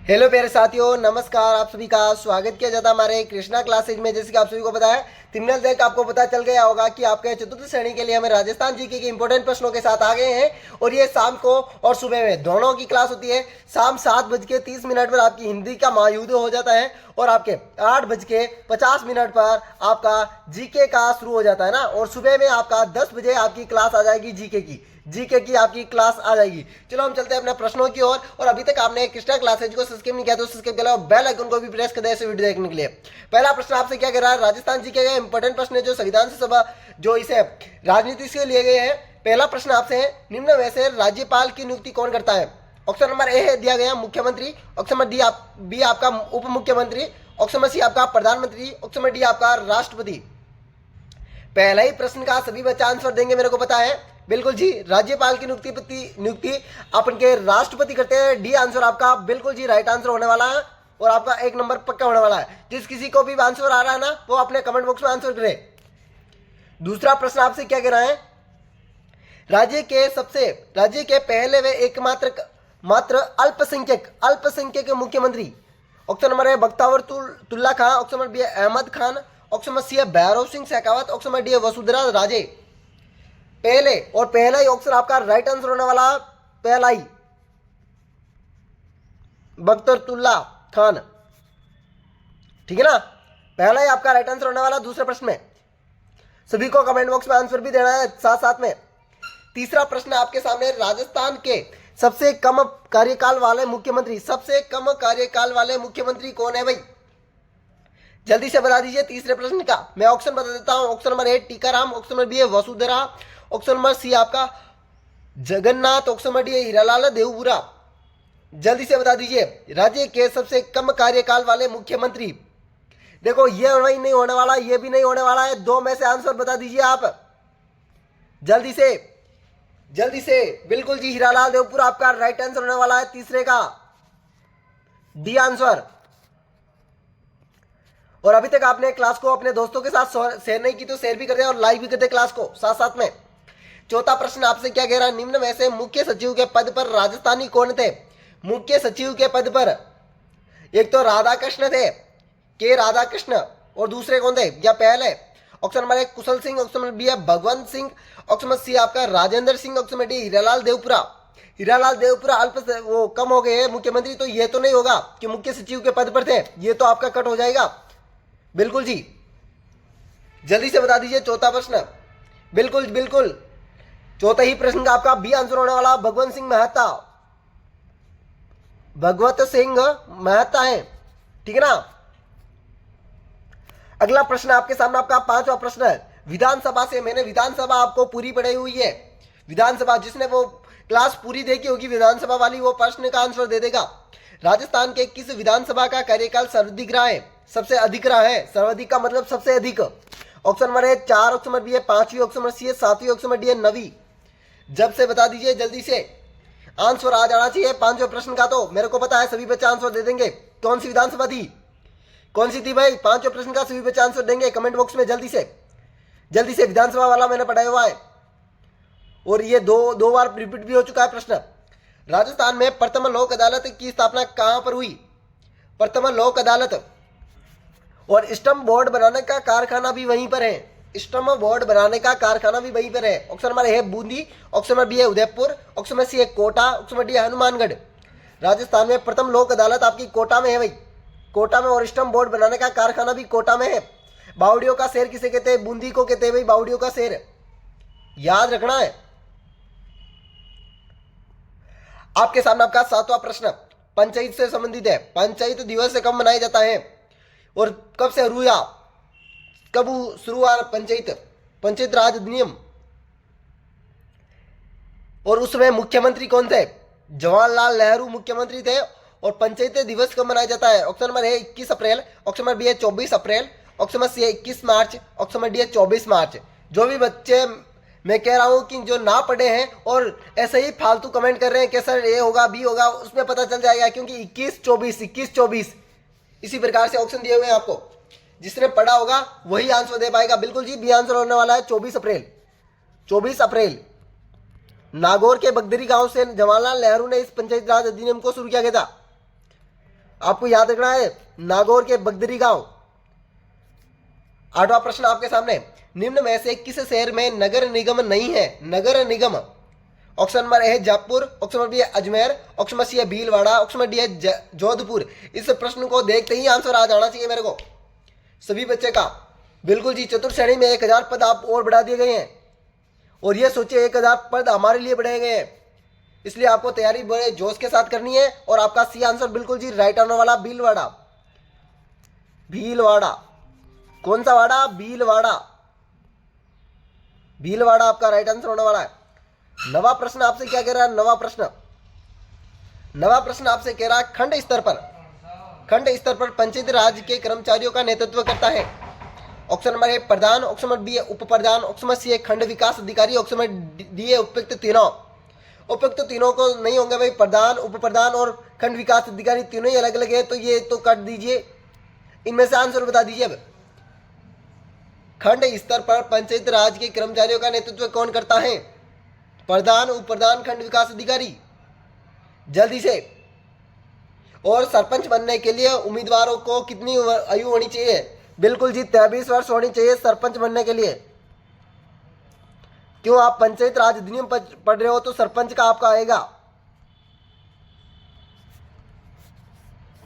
Hello प्यारे साथियों, नमस्कार। आप सभी का स्वागत किया जाता है हमारे कृष्णा क्लासेज में। जैसे कि आप सभी को पता है, थंबनेल देख आपको पता चल गया होगा कि आपके चतुर्थ श्रेणी के लिए हमें राजस्थान जीके के इंपॉर्टेंट प्रश्नों के साथ आ गए हैं। और ये शाम को और सुबह में दोनों की क्लास होती है। शाम 7:30 पर आपकी हिंदी का महायुद्ध हो जाता है और आपके 8:50 पर आपका जीके का शुरू हो जाता है ना। और सुबह में आपका 10 बजे आपकी क्लास आ जाएगी जीके की आपकी क्लास आ जाएगी। चलो हम चलते हैं अपने प्रश्नों की ओर। और अभी तक आपने कृष्णा क्लासेज को सब्सक्राइब नहीं किया तो सब्सक्राइब कर लो, बेल आइकन को भी प्रेस कर दे ऐसे वीडियो देखने के लिए। पहला प्रश्न आपसे क्या कह रहा है, राजस्थान जीके का इंपॉर्टेंट प्रश्न है जो संविधान से सभा जो इसे राजनीति से लिए गए हैं। पहला प्रश्न आपसे है, निम्न में से राज्यपाल की नियुक्ति कौन करता है? ऑप्शन नंबर ए है दिया गया मुख्यमंत्री, ऑप्शन नंबर बी आपका उप मुख्यमंत्री, ऑप्शन नंबर सी आपका प्रधानमंत्री, ऑप्शन नंबर डी आपका राष्ट्रपति। पहला ही प्रश्न का सभी बच्चे आंसर देंगे, मेरे को पता है। बिल्कुल जी, राज्यपाल की नियुक्ति अपन के राष्ट्रपति करते हैं। डी आंसर आपका बिल्कुल जी राइट आंसर होने वाला है और आपका 1 नंबर पक्का होने वाला है। जिस किसी को भी आंसर आ रहा है ना, वो अपने कमेंट बॉक्स में आंसर करे। दूसरा प्रश्न आपसे क्या कह रहा है, राज्य के पहले वे एकमात्र अल्पसंख्यक मुख्यमंत्री। ऑप्शन नंबर है Bakhtawar Tulla Khan, option number B है Ahmed Khan, option number C है Bhairon Singh Shekhawat, option number D है वसुंधरा राजे। पहला ही ऑप्शन आपका राइट आंसर होने वाला, पहला ही बख्तरतुल्ला खान, ठीक है ना। पहला ही आपका राइट आंसर होने वाला दूसरे प्रश्न में। सभी को कमेंट बॉक्स में आंसर भी देना है साथ साथ में। तीसरा प्रश्न आपके सामने, राजस्थान के सबसे कम कार्यकाल वाले मुख्यमंत्री कौन है भाई? जल्दी से बता दीजिए तीसरे प्रश्न का। मैं ऑप्शन बता देता हूं। Option number A Tikaram, option number B है वसुंधरा, ऑप्शन नंबर सी आपका जगन्नाथ, ऑप्शन नंबर डी है हीरालाल देवपुरा। जल्दी से बता दीजिए राज्य के सबसे कम कार्यकाल वाले मुख्यमंत्री। देखो ये वही नहीं होने वाला, ये भी नहीं होने वाला है। दो में से आंसर बता दीजिए आप जल्दी से। बिल्कुल जी, हीरालाल देवपुरा आपका राइट आंसर होने वाला है तीसरे का, डी आंसर। और अभी तक आपने क्लास को अपने दोस्तों के साथ शेयर नहीं की तो शेयर भी कर दे और लाइक भी कर दे क्लास को साथ साथ में। चौथा प्रश्न आपसे क्या कह रहा है, निम्न में से मुख्य सचिव के पद पर राजस्थानी कौन थे? मुख्य सचिव के पद पर एक तो राधाकृष्ण थे, के राधाकृष्ण, और दूसरे कौन थे या पहले? ऑप्शन नंबर एक कुशल सिंह, ऑप्शन नंबर बी है भगवंत सिंह, ऑप्शन नंबर सी आपका Rajendra Singh, option number D Hiralal Devpura अल्प वो कम हो गए हैं मुख्यमंत्री, तो ये तो नहीं होगा कि मुख्य सचिव के पद पर थे, ये तो आपका कट हो जाएगा। बिल्कुल जी, जल्दी से बता दीजिए चौथा प्रश्न। बिल्कुल चौथा ही प्रश्न का आपका बी आंसर होने वाला भगवंत सिंह महता है, ठीक है ना। अगला प्रश्न आपके सामने आपका पांचवा प्रश्न है, विधानसभा से। मैंने विधानसभा आपको पूरी पढ़ाई हुई है। विधानसभा जिसने वो क्लास पूरी देखी होगी विधानसभा वाली, वो प्रश्न का आंसर दे देगा। राजस्थान के किस विधानसभा का कार्यकाल सर्वाधिक रहा है? सबसे अधिक रहा है। सर्वाधिक का मतलब सबसे अधिक। ऑप्शन नंबर है 4, ऑप्शन नंबर बी है 5वीं, ऑप्शन नंबर सी है 7वीं, ऑप्शन नंबर डी है 9वीं। जब से बता दीजिए, जल्दी से आंसर आ जाना चाहिए पांचवें प्रश्न का। तो मेरे को पता है सभी बच्चे आंसर दे देंगे। कौन सी विधानसभा थी, कौन सी थी भाई? पांचवें प्रश्न का सभी बच्चे आंसर देंगे कमेंट बॉक्स में जल्दी से। विधानसभा वाला मैंने पढ़ाया हुआ है और ये दो बार रिपीट भी हो चुका है प्रश्न। राजस्थान में प्रथम लोक अदालत की स्थापना कहां पर हुई? प्रथम लोक अदालत और स्टंप बोर्ड बनाने का कारखाना भी वहीं पर है। ऑप्शन नंबर ए है बूंदी, ऑप्शन नंबर बी है उदयपुर, ऑप्शन नंबर सी है कोटा, ऑप्शन नंबर डी है हनुमानगढ़। राजस्थान में प्रथम लोक अदालत आपकी कोटा में है भाई, कोटा में। और स्टंप बोर्ड बनाने का कारखाना भी कोटा में है। बावड़ियों का शेर किसे कहते हैं? बूंदी को कहते हैं भाई, बावड़ियों का शेर, याद रखना है। आपके सामने आपका सातवां प्रश्न पंचायत से संबंधित है। पंचायत दिवस कब मनाया जाता है और कब से शुरू हुआ पंचायत राज अधिनियम? और उसमें मुख्यमंत्री कौन थे? जवाहरलाल नेहरू मुख्यमंत्री थे। और पंचायत दिवस कब मनाया जाता है? ऑप्शन नंबर है 21 अप्रैल, ऑप्शन नंबर बी है 24 अप्रैल, ऑप्शन नंबर सी है 21 मार्च, ऑप्शन नंबर डी है 24 मार्च। जो भी बच्चे मैं कह रहा हूं कि जो ना पढ़े हैं और ऐसे ही फालतू कमेंट कर रहे हैं कि सर ए होगा बी होगा, उसमें पता चल जाएगा क्योंकि 21-24 इसी प्रकार से ऑप्शन दिए हुए हैं आपको। जिसने पढ़ा होगा वही आंसर दे पाएगा। बिल्कुल जी, बी आंसर होने वाला है 24 अप्रैल। नागौर के बगदरी गांव से जवाहरलाल नेहरू ने इस पंचायत राज अधिनियम को शुरू किया गया था। आपको याद रखना है नागौर के बगदरी गांव। 8वां प्रश्न आपके सामने, निम्न में से किस शहर में नगर निगम नहीं है? नगर निगम। ऑप्शन नंबर ए है जयपुर, ऑप्शन नंबर बी है अजमेर, ऑप्शन नंबर सी है भीलवाड़ा, ऑप्शन नंबर डी है जोधपुर। इस प्रश्न को देखते ही आंसर आ जाना चाहिए मेरे को सभी बच्चे का। बिल्कुल जी, चतुर्थ श्रेणी में 1000 पद आप और बढ़ा दिए गए हैं। और ये सोचिए 1000 पद हमारे लिए बढ़ाए गए हैं, इसलिए आपको तैयारी बड़े जोश के साथ करनी है। और आपका सी आंसर बिल्कुल जी राइट आने वाला भीलवाड़ा। भीलवाड़ा, कौन सा वाड़ा? भीलवाड़ा। भीलवाड़ा आपका राइट आंसर होने वाला है। नवा प्रश्न आपसे क्या कह रहा है? नवा प्रश्न आपसे कह रहा है खंड स्तर पर पंचायती राज के कर्मचारियों का नेतृत्व करता है। ऑप्शन नंबर ए प्रधान, ऑप्शन नंबर बी है उप प्रधान, ऑप्शन नंबर सी है खंड विकास अधिकारी, ऑप्शन नंबर डी है उपयुक्त तीनों। उपयुक्त तीनों को नहीं होंगे भाई, प्रधान, उप प्रधान और खंड विकास अधिकारी तीनों ही अलग अलग है, तो ये तो काट दीजिए। इनमें से आंसर बता दीजिए। अब खंड स्तर पर पंचायत राज के कर्मचारियों का नेतृत्व कौन करता है? प्रधान, उप प्रधान, खंड विकास अधिकारी। जल्दी से। और सरपंच बनने के लिए उम्मीदवारों को कितनी आयु होनी चाहिए? बिल्कुल जी 23 वर्ष होनी चाहिए सरपंच बनने के लिए। क्यों? आप पंचायत राज अधिनियम पढ़ रहे हो तो सरपंच का आपका आएगा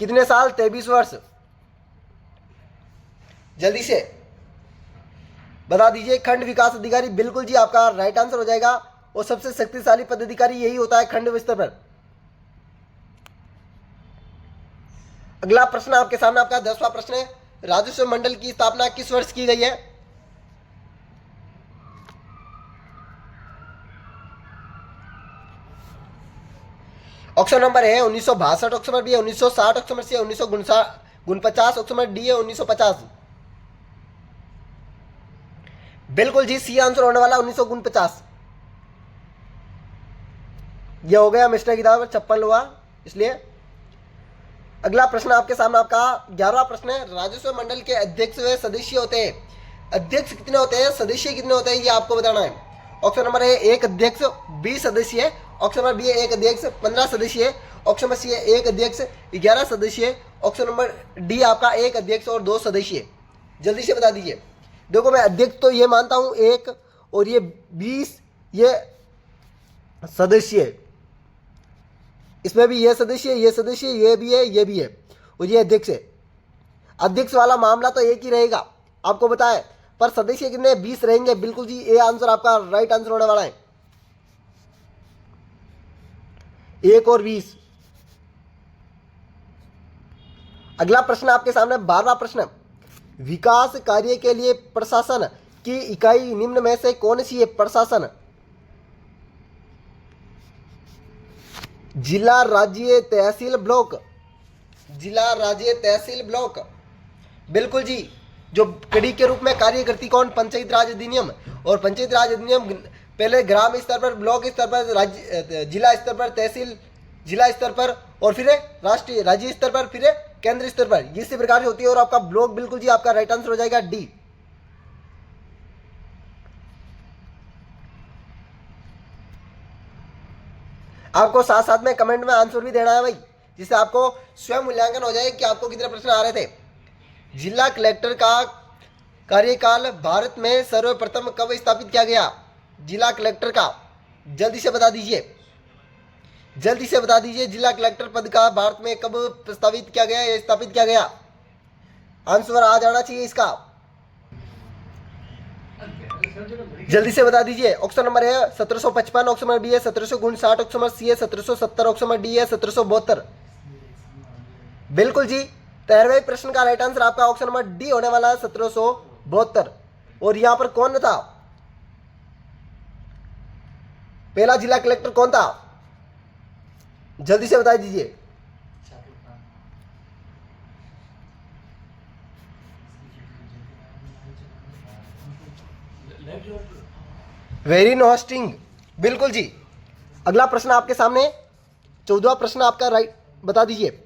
कितने साल? 23 वर्ष। जल्दी से बता दीजिए। खंड विकास अधिकारी बिल्कुल जी आपका राइट आंसर हो जाएगा। और सबसे शक्तिशाली पदाधिकारी यही होता है खंड स्तर पर। अगला प्रश्न आपके सामने आपका 10वां प्रश्न है, राजस्व मंडल की स्थापना किस वर्ष की गई है? ऑप्शन नंबर है 1962, ऑप्शन नंबर बी है 1960, ऑप्शन नंबर सी है 1949, ऑप्शन नंबर डी है 1950। बिल्कुल जी सी आंसर होने वाला 1949। ये हो गया मिस्टर किताब चप्पल हुआ इसलिए। अगला प्रश्न आपके सामने आपका 11वां प्रश्न है, राजस्व मंडल के अध्यक्ष व सदस्य होते हैं। अध्यक्ष कितने होते हैं, सदस्य कितने होते हैं, ये आपको बताना है। ऑप्शन नंबर है 1 अध्यक्ष 20 सदस्य है, ऑप्शन नंबर बी है 1 अध्यक्ष 15 सदस्य है, ऑप्शन नंबर सी है 1 अध्यक्ष 11 सदस्य है, ऑप्शन नंबर डी आपका 1 अध्यक्ष और 2 सदस्य है। जल्दी से बता दीजिए। देखो मैं अध्यक्ष तो ये मानता हूं 1 और ये 20 ये सदस्य है, इसमें भी ये सदस्य ये भी है, ये भी है और ये अध्यक्ष है। अध्यक्ष वाला मामला तो एक ही रहेगा आपको बताएं, पर सदस्य कितने 20 रहेंगे। बिल्कुल जी ए आंसर आपका राइट आंसर होने वाला है 1 और 20। अगला प्रश्न आपके सामने 12वां प्रश्न, विकास कार्य के लिए प्रशासन की इकाई निम्न में से कौन सी है? प्रशासन जिला, राज्य, तहसील, ब्लॉक। जिला, राज्य, तहसील, ब्लॉक। बिल्कुल जी, जो कड़ी के रूप में कार्य करती कौन? पंचायत राज अधिनियम। और पंचायत राज अधिनियम पहले ग्राम स्तर पर, ब्लॉक स्तर पर, राज्य जिला स्तर पर, तहसील जिला स्तर पर और फिर राष्ट्रीय राज्य स्तर पर, फिर केंद्र स्तर पर, इसी प्रकार से होती है। और आपका ब्लॉक बिल्कुल जी आपका राइट आंसर हो जाएगा डी। आपको साथ साथ में कमेंट में आंसर भी देना है भाई, जिससे आपको स्वयं मूल्यांकन हो जाए कि आपको कितने प्रश्न आ रहे थे। जिला कलेक्टर का कार्यकाल भारत में सर्वप्रथम कब स्थापित किया गया? जिला कलेक्टर का जल्दी से बता दीजिए, जल्दी से बता दीजिए। जिला कलेक्टर पद का भारत में कब प्रस्तावित किया गया या स्थापित किया गया? आंसर आ जाना चाहिए इसका, जल्दी से बता दीजिए। ऑप्शन नंबर है 1755, ऑप्शन नंबर बी है 1759, ऑप्शन नंबर सी है 1770, ऑप्शन नंबर डी है 1772। बिल्कुल जी 13वें प्रश्न का राइट आंसर आपका ऑप्शन नंबर डी होने वाला है 1772। और यहां पर कौन था? पहला जिला कलेक्टर कौन था? जल्दी से बता दीजिए। Very interesting. बिल्कुल जी। अगला प्रश्न आपके सामने 14वां प्रश्न आपका राइट बता दीजिए।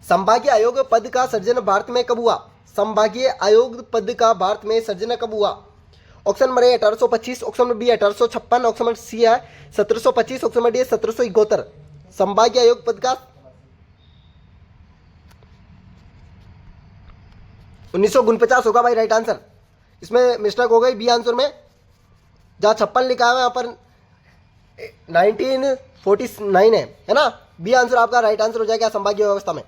संभागीय आयोग पद का सृजन भारत में कब हुआ? संभागीय आयोग पद का भारत में सृजन कब हुआ? Option number A 1825, option number B 1856, option number C है 1725, ऑप्शन नंबर डी 1771। संभागीय आयोग पद का 1949 होगा भाई राइट आंसर। इसमें मिस्टेक हो गई बी आंसर में, जहाँ 56 लिखा है वहाँ पर 1949 है ना। बी आंसर आपका राइट आंसर हो जाएगा संभागीय व्यवस्था में।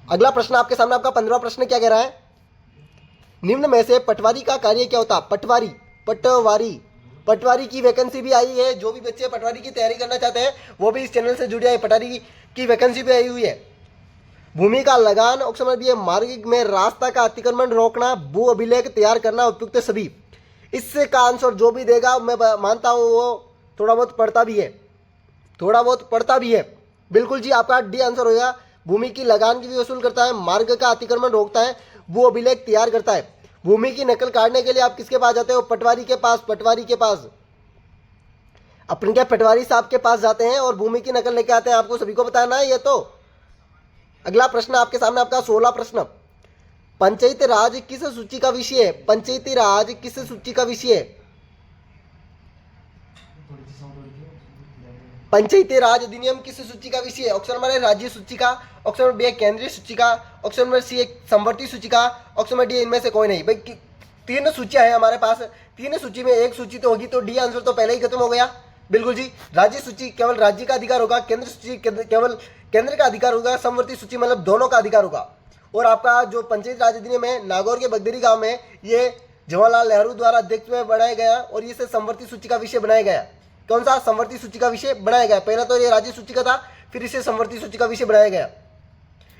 अगला प्रश्न आपके सामने, आपका 15वां प्रश्न क्या कह रहा है, निम्न में से पटवारी का कार्य क्या होता। पटवारी पटवारी पटवारी की वैकेंसी भी आई है। जो भी बच्चे पटवारी की तैयारी करना चाहते हैं वो भी इस चैनल से जुड़े हैं। पटवारी की वैकेंसी भी आई हुई है। भूमि का लगान, ऑप्शन भी है मार्ग में रास्ता का अतिक्रमण रोकना, भू अभिलेख तैयार करना, उपयुक्त सभी। इससे का आंसर जो भी देगा मैं मानता हूं वो थोड़ा बहुत पढ़ता भी है, थोड़ा बहुत पढ़ता भी है। बिल्कुल जी, आपका डी आंसर होगा। भूमि की लगान की भी वसूल करता है, मार्ग का अतिक्रमण रोकता है, भू अभिलेख तैयार करता है। भूमि की नकल काटने के लिए आप किसके पास जाते हो, पटवारी के पास। पटवारी के पास अपन क्या पटवारी साहब के पास जाते हैं और भूमि की नकल लेके आते हैं। आपको सभी को बताना है ये तो। अगला प्रश्न आपके सामने, आपका 16वां प्रश्न, पंचायती राज किस सूची का विषय है। पंचायती राज किस सूची का विषय है। पंचायती राज अधिनियम किस सूची का विषय है। ऑप्शन नंबर है राज्य सूची का, ऑप्शन नंबर बी है केंद्रीय सूची का, ऑप्शन नंबर सी है समवर्ती सूची का, ऑप्शन नंबर डी इनमें से कोई नहीं। भाई तीन सूचियां हैं हमारे पास, तीन सूची में एक सूची तो होगी, तो डी आंसर तो पहले ही खत्म हो गया। बिल्कुल जी, राज्य सूची केवल राज्य का अधिकार होगा, केंद्र सूची केवल केंद्र का अधिकार होगा, समवर्ती सूची मतलब दोनों का अधिकार होगा। और आपका जो पंचायत राज अधिनियम है नागौर के बगदेरी गांव में ये जवाहरलाल नेहरू द्वारा अध्यक्ष में बनाया गया और इसे समवर्ती सूची का विषय बनाया गया। कौन सा, समवर्ती सूची का विषय बनाया गया। पहला तो ये राज्य सूची का था, फिर इसे समवर्ती सूची का विषय बनाया गया।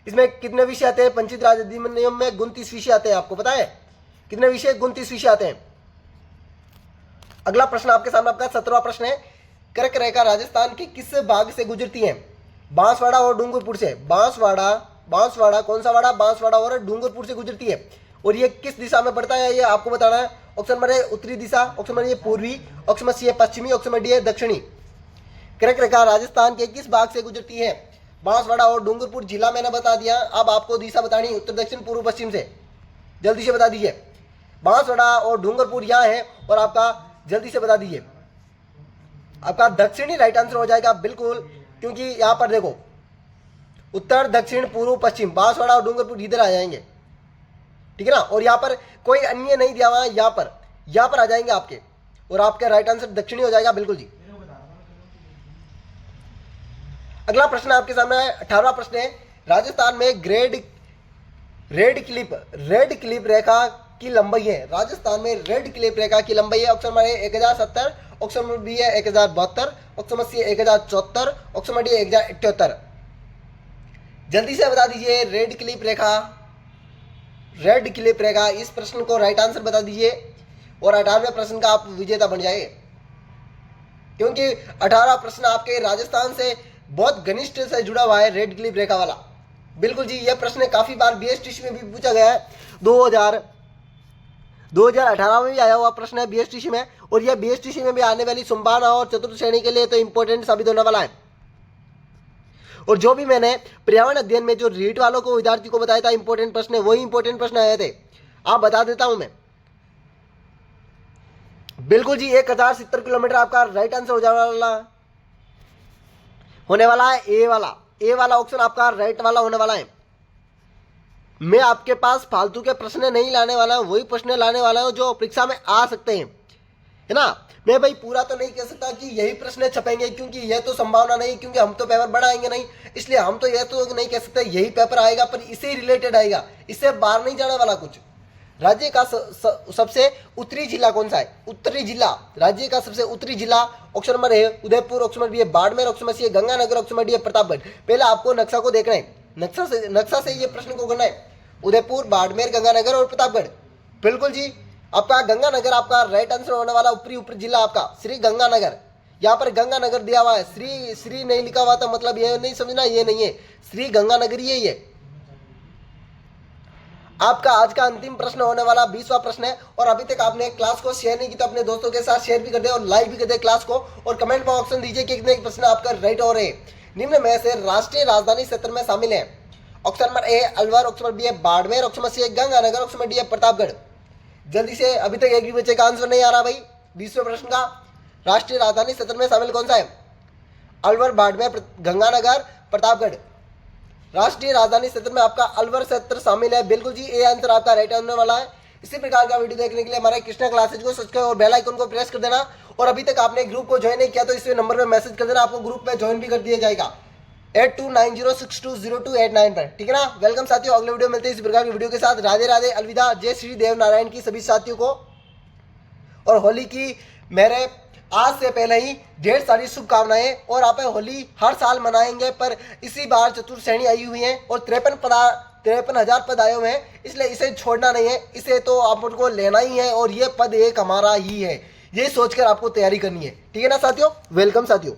इसमें कितने विषय आते हैं पंचायत राज अधिनियम में, 29 विषय आते हैं। आपको पता है कितने विषय, 29 विषय आते हैं। अगला प्रश्न आपके सामने, आपका 17वां प्रश्न है, कर्क रेखा राजस्थान के किस भाग से गुजरती है। बांसवाड़ा और डूंगरपुर से। बांसवाड़ा कौन सा वाड़ा, बांसवाड़ा और डूंगरपुर से गुजरती है। और ये किस दिशा में पड़ता है ये आपको बताना है। ऑप्शन नंबर है उत्तरी दिशा, ऑप्शन नंबर ये पूर्वी, ऑप्शन नंबर सी है पश्चिमी, ऑप्शन नंबर डी है दक्षिणी। कर्क रेखा राजस्थान के किस भाग से गुजरती है। बांसवाड़ा और डूंगरपुर जिला मैंने बता दिया, अब आपको दिशा बतानी उत्तर दक्षिण पूर्व पश्चिम से। जल्दी से बता दीजिए, बांसवाड़ा और डूंगरपुर यहाँ है और आपका जल्दी से बता दीजिए। आपका दक्षिणी राइट आंसर हो जाएगा बिल्कुल, क्योंकि यहाँ पर देखो उत्तर दक्षिण पूर्व पश्चिम, बांसवाड़ा और डूंगरपुर इधर आ जाएंगे, ठीक है ना। और यहाँ पर कोई अन्य नहीं दिया हुआ, यहाँ पर आ जाएंगे आपके, और आपका राइट आंसर दक्षिणी हो जाएगा बिल्कुल जी। अगला प्रश्न आपके सामने है, 18वां प्रश्न है, राजस्थान में रेड क्लिप रेखा की लंबाई है। राजस्थान में रेड क्लिप रेखा की लंबाई है। Option number A 1070, option number B है 1072, option number C 1074, option number D 1078। जल्दी से बता दीजिए रेड क्लिप रेखा, इस प्रश्न को राइट आंसर बता दीजिए और 18वें प्रश्न का आप विजेता बन जाएंगे, क्योंकि 18वां प्रश्न आपके राजस्थान से बहुत घनिष्ठ से जुड़ा हुआ है, रेड क्लिप रेखा वाला। बिल्कुल जी, यह प्रश्न काफी बार बीएसटीसी में भी पूछा गया है। 2018 में भी आया हुआ प्रश्न है बीएसटीसी में, और यह बीएसटीसी में भी आने वाली संभावना और चतुर्थ श्रेणी के लिए तो इंपॉर्टेंट साबित होने वाला है। और जो भी मैंने पर्यावरण अध्ययन में जो रीट वालों को विद्यार्थी को बताया था इंपॉर्टेंट प्रश्न है, वही इंपॉर्टेंट प्रश्न आए थे, आप बता देता हूं मैं। बिल्कुल जी, 1070 किलोमीटर आपका राइट आंसर होने वाला है। ए वाला ऑप्शन आपका राइट वाला होने वाला है। मैं आपके पास फालतू के प्रश्न नहीं लाने वाला हूं, वही प्रश्न लाने वाला हूं जो परीक्षा में आ सकते हैं, है ना। मैं भाई पूरा तो नहीं कह सकता कि यही प्रश्न छपेंगे, क्योंकि यह तो संभावना नहीं, क्योंकि हम तो पेपर बढ़ाएंगे नहीं, इसलिए हम तो यह तो नहीं कह सकते यही पेपर आएगा, पर इससे रिलेटेड आएगा, इससे बाहर नहीं जाने वाला कुछ। राज्य का सबसे उत्तरी जिला कौन सा है। उत्तरी जिला, राज्य का सबसे उत्तरी जिला, ऑप्शन नंबर है उदयपुर, ऑप्शन नंबर बी है बाड़मेर, ऑप्शन नंबर सी है गंगानगर, ऑप्शन नंबर डी है प्रतापगढ़। पहले आपको नक्शा को देखना है, नक्शा से ये प्रश्न को करना है। उदयपुर, बाड़मेर, गंगानगर और प्रतापगढ़। बिल्कुल जी, आपका गंगानगर आपका राइट आंसर होने वाला। ऊपरी जिला आपका श्री गंगानगर, यहाँ पर गंगानगर दिया हुआ है, श्री नहीं लिखा हुआ था, मतलब ये नहीं समझना, ये नहीं है, श्री गंगानगर ही है ये। आपका आज का अंतिम प्रश्न होने वाला 20वां प्रश्न है। और अभी तक आपने क्लास को शेयर नहीं की तो अपने दोस्तों के साथ शेयर भी कर दे और लाइक भी कर दे क्लास को, और कमेंट में ऑप्शन दीजिए कि कितने प्रश्न आपका राइट हो रहे हैं। निम्न में से राष्ट्रीय राजधानी क्षेत्र में शामिल है। Option number A Alwar, option number B है बाड़मेर, ऑप्शन नंबर सी है गंगानगर, ऑप्शन नंबर डी है प्रतापगढ़। जल्दी से, अभी तक एक भी बच्चे का आंसर नहीं आ रहा भाई 20वें प्रश्न का। राष्ट्रीय राजधानी क्षेत्र में शामिल कौन सा है। अलवर, बाड़मेर, गंगानगर, प्रतापगढ़। राष्ट्रीय राजधानी क्षेत्र में आपका अलवर क्षेत्र शामिल है। बिल्कुल जी, ए आंसर आपका राइट होने वाला है। इसी प्रकार का वीडियो देखने के लिए हमारे कृष्णा क्लासेज को सब्सक्राइब और बेल आइकन को प्रेस कर देना। और अभी तक आपने ग्रुप को ज्वाइन नहीं किया तो इस नंबर पर मैसेज कर देना, आपको ग्रुप में ज्वाइन भी कर दिया जाएगा 8290620289 पर। ठीक है ना। वेलकम साथियों, अगले वीडियो मिलते हैं इसी प्रकार की वीडियो के साथ। राधे राधे, अलविदा, जय श्री देव नारायण की सभी साथियों को। और होली की मेरे आज से पहले ही ढेर सारी शुभकामनाएं। और आप होली हर साल मनाएंगे, पर इसी बार चतुर्थ श्रेणी आई हुई है और 53,000 पद आए हुए हैं, इसलिए इसे छोड़ना नहीं है, इसे तो आपको लेना ही है और ये पद एक हमारा ही है, ये सोचकर आपको तैयारी करनी है। ठीक है ना साथियों। वेलकम साथियों।